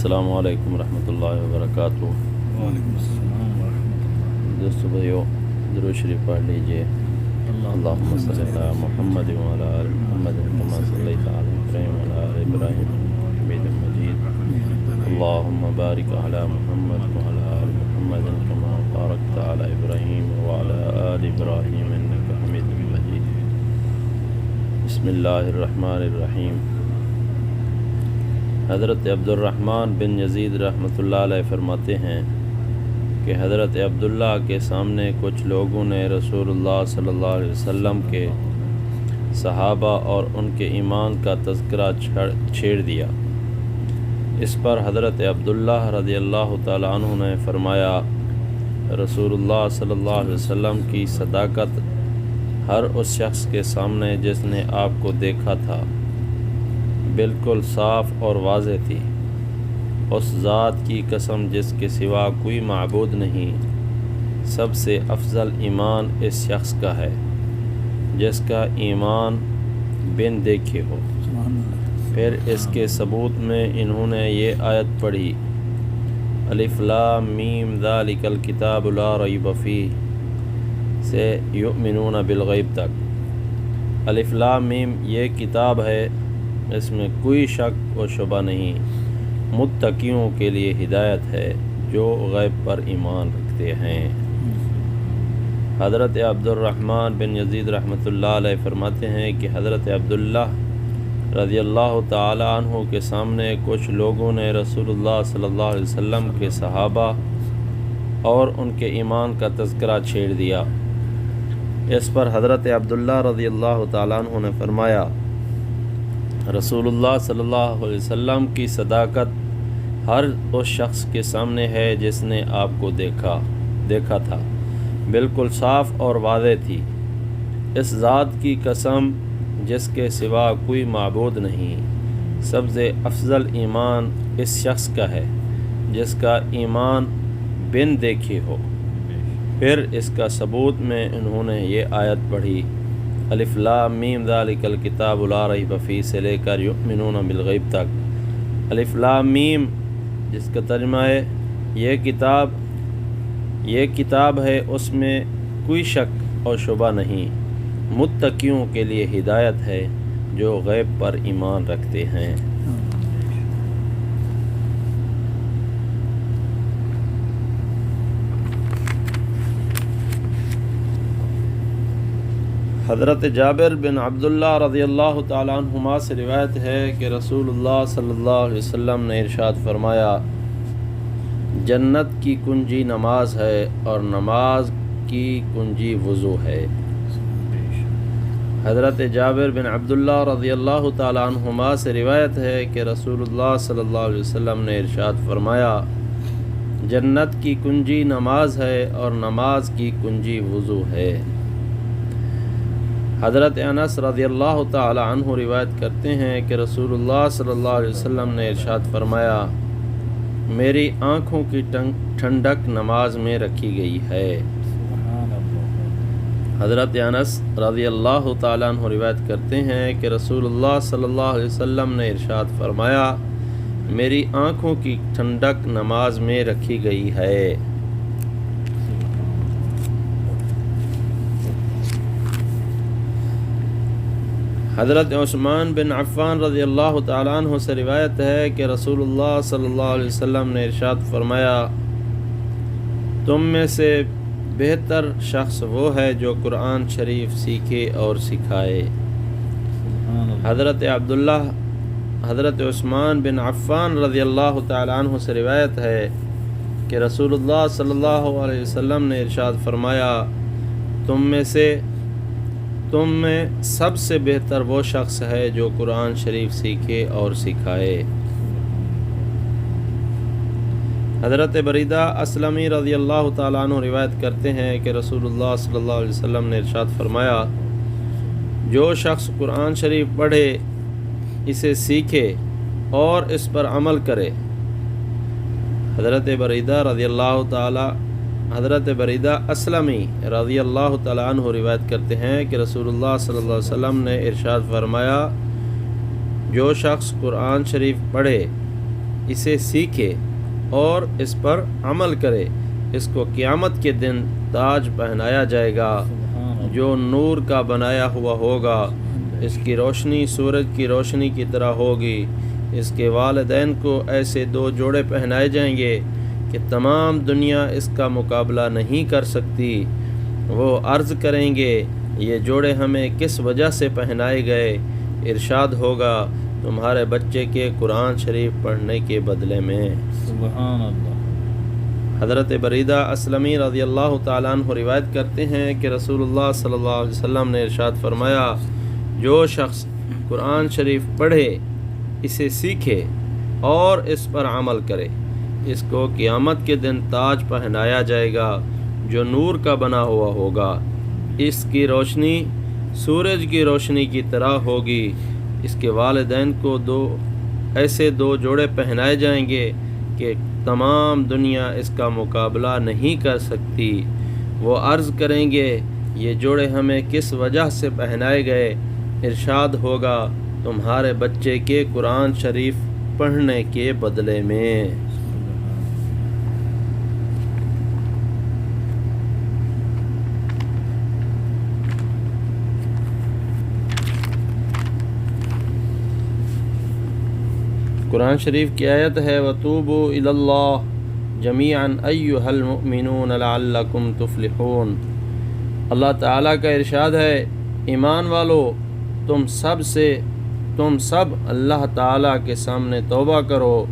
السلام علیکم ورحمۃ اللہ وبرکاتہ۔ وعلیکم السلام ورحمۃ اللہ۔ دوستو بھائیو، درود شریف پڑھ لیجئے۔ اللہم صلی علی محمد وعلی آل محمد کما صلیت علی ابراہیم وعلی آل ابراہیم انک حمید مجید۔ اللہم بارک علی محمد وعلی آل محمد کما بارکت علی ابراہیم وعلی آل ابراہیم انک حمید مجید۔ بسم اللہ الرحمن الرحیم۔ حضرت عبد الرحمن بن یزید رحمۃ اللہ علیہ فرماتے ہیں کہ حضرت عبداللہ کے سامنے کچھ لوگوں نے رسول اللہ صلی اللہ علیہ وسلم کے صحابہ اور ان کے ایمان کا تذکرہ چھیڑ دیا۔ اس پر حضرت عبداللہ رضی اللہ تعالی عنہ نے فرمایا، رسول اللہ صلی اللہ علیہ وسلم کی صداقت ہر اس شخص کے سامنے جس نے آپ کو دیکھا تھا بالکل صاف اور واضح تھی۔ اس ذات کی قسم جس کے سوا کوئی معبود نہیں، سب سے افضل ایمان اس شخص کا ہے جس کا ایمان بن دیکھے ہو۔ پھر اس کے ثبوت میں انہوں نے یہ آیت پڑھی، الف لام میم ذالک الکتاب لا ریب فیہ سے یؤمنون بالغیب تک۔ الف لام میم یہ کتاب ہے، اس میں کوئی شک و شبہ نہیں، متقیوں کے لیے ہدایت ہے جو غیب پر ایمان رکھتے ہیں۔ حضرت عبد الرحمن بن یزید رحمۃ اللہ علیہ فرماتے ہیں کہ حضرت عبداللہ رضی اللہ تعالی عنہ کے سامنے کچھ لوگوں نے رسول اللہ صلی اللہ علیہ وسلم کے صحابہ اور ان کے ایمان کا تذکرہ چھیڑ دیا۔ اس پر حضرت عبداللہ رضی اللہ تعالی عنہ نے فرمایا، رسول اللہ صلی اللہ علیہ وسلم کی صداقت ہر اس شخص کے سامنے ہے جس نے آپ کو دیکھا تھا، بالکل صاف اور واضح تھی۔ اس ذات کی قسم جس کے سوا کوئی معبود نہیں، سب سے افضل ایمان اس شخص کا ہے جس کا ایمان بن دیکھے ہو۔ پھر اس کا ثبوت میں انہوں نے یہ آیت پڑھی، الف لام میم ذالک الکتاب لا ریب فیہ سے لے کر یؤمنون بالغیب تک۔ الف لام میم جس کا ترجمہ ہے یہ کتاب ہے، اس میں کوئی شک اور شبہ نہیں، متقیوں کے لیے ہدایت ہے جو غیب پر ایمان رکھتے ہیں۔ حضرت جابر بن عبداللہ رضی اللہ تعالیٰ عنہما سے روایت ہے کہ رسول اللہ صلی اللہ علیہ وسلم نے ارشاد فرمایا، جنت کی کنجی نماز ہے اور نماز کی کنجی وضو ہے۔ حضرت جابر بن عبداللہ رضی اللہ تعالیٰ عنہما سے روایت ہے کہ رسول اللہ صلی اللہ علیہ وسلم نے ارشاد فرمایا، جنت کی کنجی نماز ہے اور نماز کی کنجی وضو ہے۔ حضرت انس رضی اللہ تعالی عنہ روایت کرتے ہیں کہ رسول اللہ صلی اللہ علیہ وسلم نے ارشاد فرمایا، میری آنکھوں کی ٹھنڈک نماز میں رکھی گئی ہے۔ حضرت انس رضی اللہ تعالی عنہ روایت کرتے ہیں کہ رسول اللہ صلی اللہ علیہ وسلم نے ارشاد فرمایا، میری آنکھوں کی ٹھنڈک نماز میں رکھی گئی ہے۔ حضرت عثمان بن عفان رضی اللہ تعالیٰ عنہ سے روایت ہے کہ رسول اللہ صلی اللہ علیہ وسلم نے ارشاد فرمایا، تم میں سے بہتر شخص وہ ہے جو قرآن شریف سیکھے اور سکھائے۔ حضرت عثمان بن عفان رضی اللہ تعالیٰ عنہ سے روایت ہے کہ رسول اللہ صلی اللہ علیہ وسلم نے ارشاد فرمایا، تم میں سب سے بہتر وہ شخص ہے جو قرآن شریف سیکھے اور سکھائے۔ حضرت بریدہ اسلمی رضی اللہ تعالیٰ عنہ روایت کرتے ہیں کہ رسول اللہ صلی اللہ علیہ وسلم نے ارشاد فرمایا، جو شخص قرآن شریف پڑھے، اسے سیکھے اور اس پر عمل کرے۔ حضرت بریدہ اسلمی رضی اللہ تعالیٰ عنہ روایت کرتے ہیں کہ رسول اللہ صلی اللہ علیہ وسلم نے ارشاد فرمایا، جو شخص قرآن شریف پڑھے، اسے سیکھے اور اس پر عمل کرے، اس کو قیامت کے دن تاج پہنایا جائے گا جو نور کا بنایا ہوا ہوگا، اس کی روشنی سورج کی روشنی کی طرح ہوگی۔ اس کے والدین کو ایسے 2 جوڑے پہنائے جائیں گے کہ تمام دنیا اس کا مقابلہ نہیں کر سکتی۔ وہ عرض کریں گے یہ جوڑے ہمیں کس وجہ سے پہنائے گئے؟ ارشاد ہوگا تمہارے بچے کے قرآن شریف پڑھنے کے بدلے میں۔ سبحان اللہ۔ حضرت بریدہ اسلمی رضی اللہ تعالیٰ عنہ روایت کرتے ہیں کہ رسول اللہ صلی اللہ علیہ وسلم نے ارشاد فرمایا، جو شخص قرآن شریف پڑھے، اسے سیکھے اور اس پر عمل کرے، اس کو قیامت کے دن تاج پہنایا جائے گا جو نور کا بنا ہوا ہوگا، اس کی روشنی سورج کی روشنی کی طرح ہوگی۔ اس کے والدین کو ایسے 2 جوڑے پہنائے جائیں گے کہ تمام دنیا اس کا مقابلہ نہیں کر سکتی۔ وہ عرض کریں گے یہ جوڑے ہمیں کس وجہ سے پہنائے گئے؟ ارشاد ہوگا تمہارے بچے کے قرآن شریف پڑھنے کے بدلے میں۔ قرآن شریف کی آیت ہے وَتُوبُوا إِلَى اللَّهِ جَمِيعًا أَيُّهَا الْمُؤْمِنُونَ لَعَلَّكُمْ تُفْلِحُونَ۔ اللہ تعالیٰ کا ارشاد ہے، ایمان والو تم سب اللہ تعالیٰ کے سامنے توبہ کرو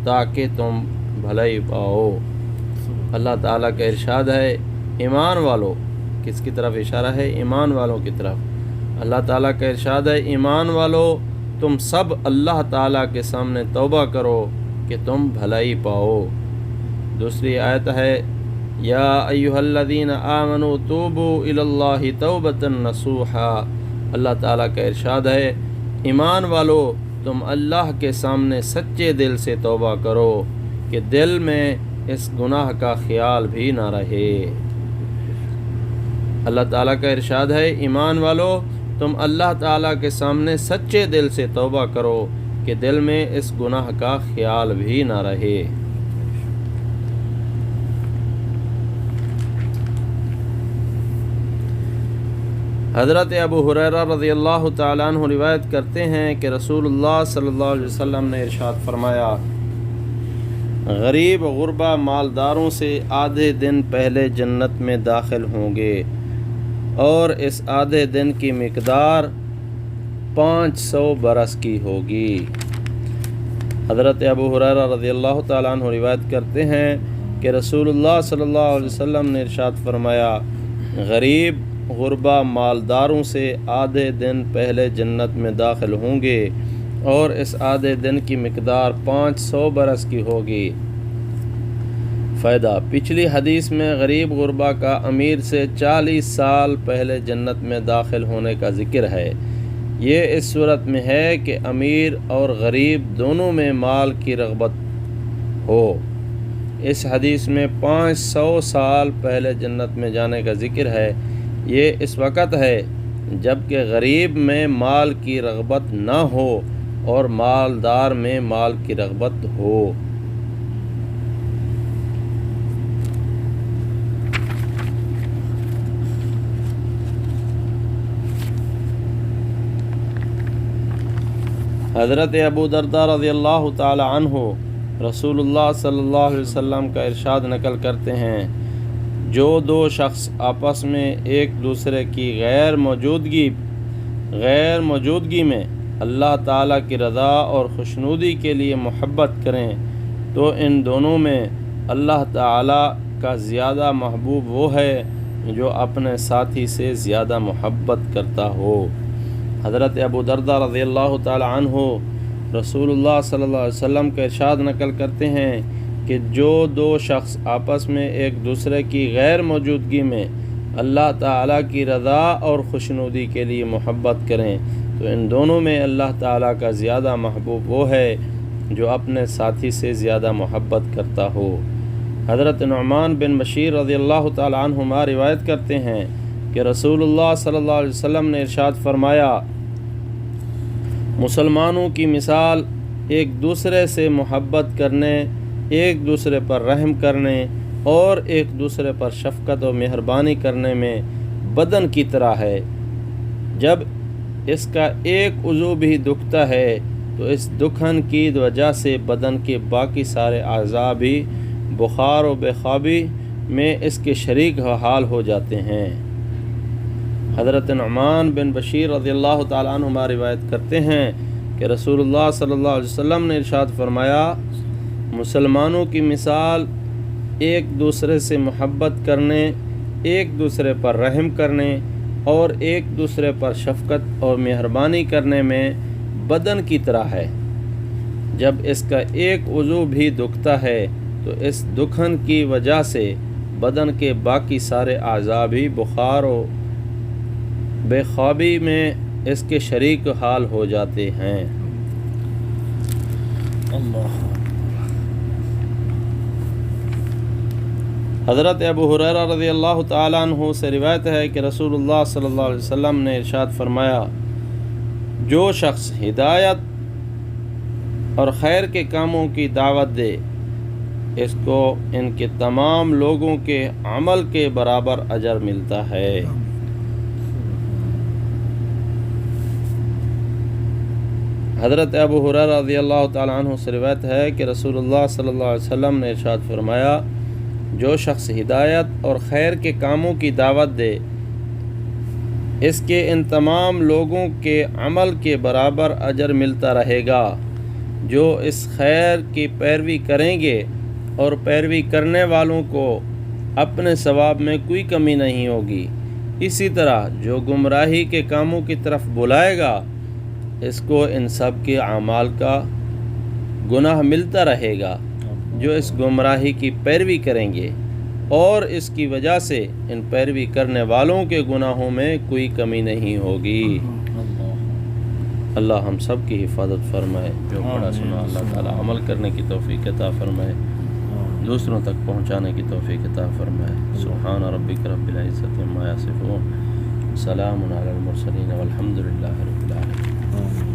تاکہ تم بھلائی پاؤ۔ اللہ تعالیٰ کا ارشاد ہے ایمان والو، کس کی طرف اشارہ ہے؟ ایمان والوں کی طرف۔ اللہ تعالیٰ کا ارشاد ہے ایمان والو تم سب اللہ تعالیٰ کے سامنے توبہ کرو کہ تم بھلائی پاؤ۔ دوسری آیت ہے یا ایھا الذین آمنوا توبوا الی اللہ توبۃ نصوحا۔ اللہ تعالیٰ کا ارشاد ہے ایمان والو تم اللہ کے سامنے سچے دل سے توبہ کرو کہ دل میں اس گناہ کا خیال بھی نہ رہے۔ اللہ تعالیٰ کا ارشاد ہے ایمان والو تم اللہ تعالیٰ کے سامنے سچے دل سے توبہ کرو کہ دل میں اس گناہ کا خیال بھی نہ رہے۔ حضرت ابو ہریرہ رضی اللہ تعالیٰ عنہ روایت کرتے ہیں کہ رسول اللہ صلی اللہ علیہ وسلم نے ارشاد فرمایا، غریب غربا مالداروں سے آدھے دن پہلے جنت میں داخل ہوں گے اور اس آدھے دن کی مقدار 500 برس کی ہوگی۔ حضرت ابو ہریرہ رضی اللہ تعالیٰ عنہ روایت کرتے ہیں کہ رسول اللہ صلی اللہ علیہ وسلم نے ارشاد فرمایا، غریب غربا مالداروں سے آدھے دن پہلے جنت میں داخل ہوں گے اور اس آدھے دن کی مقدار 500 برس کی ہوگی۔ فائدہ، پچھلی حدیث میں غریب غربا کا امیر سے 40 سال پہلے جنت میں داخل ہونے کا ذکر ہے۔ یہ اس صورت میں ہے کہ امیر اور غریب دونوں میں مال کی رغبت ہو۔ اس حدیث میں 500 سال پہلے جنت میں جانے کا ذکر ہے۔ یہ اس وقت ہے جب کہ غریب میں مال کی رغبت نہ ہو اور مالدار میں مال کی رغبت ہو۔ حضرت ابو درداء رضی اللہ تعالی عنہ رسول اللہ صلی اللہ علیہ وسلم کا ارشاد نقل کرتے ہیں، جو 2 شخص آپس میں ایک دوسرے کی غیر موجودگی میں اللہ تعالیٰ کی رضا اور خوشنودی کے لیے محبت کریں تو ان دونوں میں اللہ تعالیٰ کا زیادہ محبوب وہ ہے جو اپنے ساتھی سے زیادہ محبت کرتا ہو۔ حضرت ابو درداء رضی اللہ تعالی عنہ رسول اللہ صلی اللہ علیہ وسلم کا ارشاد نقل کرتے ہیں کہ جو 2 شخص آپس میں ایک دوسرے کی غیر موجودگی میں اللہ تعالیٰ کی رضا اور خوشنودی کے لیے محبت کریں تو ان دونوں میں اللہ تعالیٰ کا زیادہ محبوب وہ ہے جو اپنے ساتھی سے زیادہ محبت کرتا ہو۔ حضرت نعمان بن بشیر رضی اللہ تعالی عنہما روایت کرتے ہیں کہ رسول اللہ صلی اللہ علیہ وسلم نے ارشاد فرمایا، مسلمانوں کی مثال ایک دوسرے سے محبت کرنے، ایک دوسرے پر رحم کرنے اور ایک دوسرے پر شفقت و مہربانی کرنے میں بدن کی طرح ہے۔ جب اس کا ایک عضو بھی دکھتا ہے تو اس دکھن کی وجہ سے بدن کے باقی سارے اعضاء بھی بخار و بے خوابی میں اس کے شریک حال ہو جاتے ہیں۔ حضرت نعمان بن بشیر رضی اللہ تعالیٰ عنہما روایت کرتے ہیں کہ رسول اللہ صلی اللہ علیہ وسلم نے ارشاد فرمایا، مسلمانوں کی مثال ایک دوسرے سے محبت کرنے، ایک دوسرے پر رحم کرنے اور ایک دوسرے پر شفقت اور مہربانی کرنے میں بدن کی طرح ہے۔ جب اس کا ایک عضو بھی دکھتا ہے تو اس دکھن کی وجہ سے بدن کے باقی سارے اعضاء بھی بخار و بے خوابی میں اس کے شریک حال ہو جاتے ہیں۔ اللہ۔ حضرت ابو ہریرہ رضی اللہ تعالیٰ عنہ سے روایت ہے کہ رسول اللہ صلی اللہ علیہ وسلم نے ارشاد فرمایا، جو شخص ہدایت اور خیر کے کاموں کی دعوت دے، اس کو ان کے تمام لوگوں کے عمل کے برابر اجر ملتا ہے۔ حضرت ابو ہریرہ رضی اللہ تعالیٰ عنہ سے روایت ہے کہ رسول اللہ صلی اللہ علیہ وسلم نے ارشاد فرمایا، جو شخص ہدایت اور خیر کے کاموں کی دعوت دے، اس کے ان تمام لوگوں کے عمل کے برابر اجر ملتا رہے گا۔ جو اس خیر کی پیروی کریں گے اور پیروی کرنے والوں کو اپنے ثواب میں کوئی کمی نہیں ہوگی، اسی طرح جو گمراہی کے کاموں کی طرف بلائے گا، اس کو ان سب کے اعمال کا گناہ ملتا رہے گا جو اس گمراہی کی پیروی کریں گے، اور اس کی وجہ سے ان پیروی کرنے والوں کے گناہوں میں کوئی کمی نہیں ہوگی۔ اللہ ہم سب کی حفاظت فرمائے، جو پڑھا سنا اللہ تعالی عمل کرنے کی توفیق عطا فرمائے، دوسروں تک پہنچانے کی توفیق عطا فرمائے۔ سبحان ربک رب العزت عما یصفون، سلام علی المرسلین والحمد للہ رب العالمین۔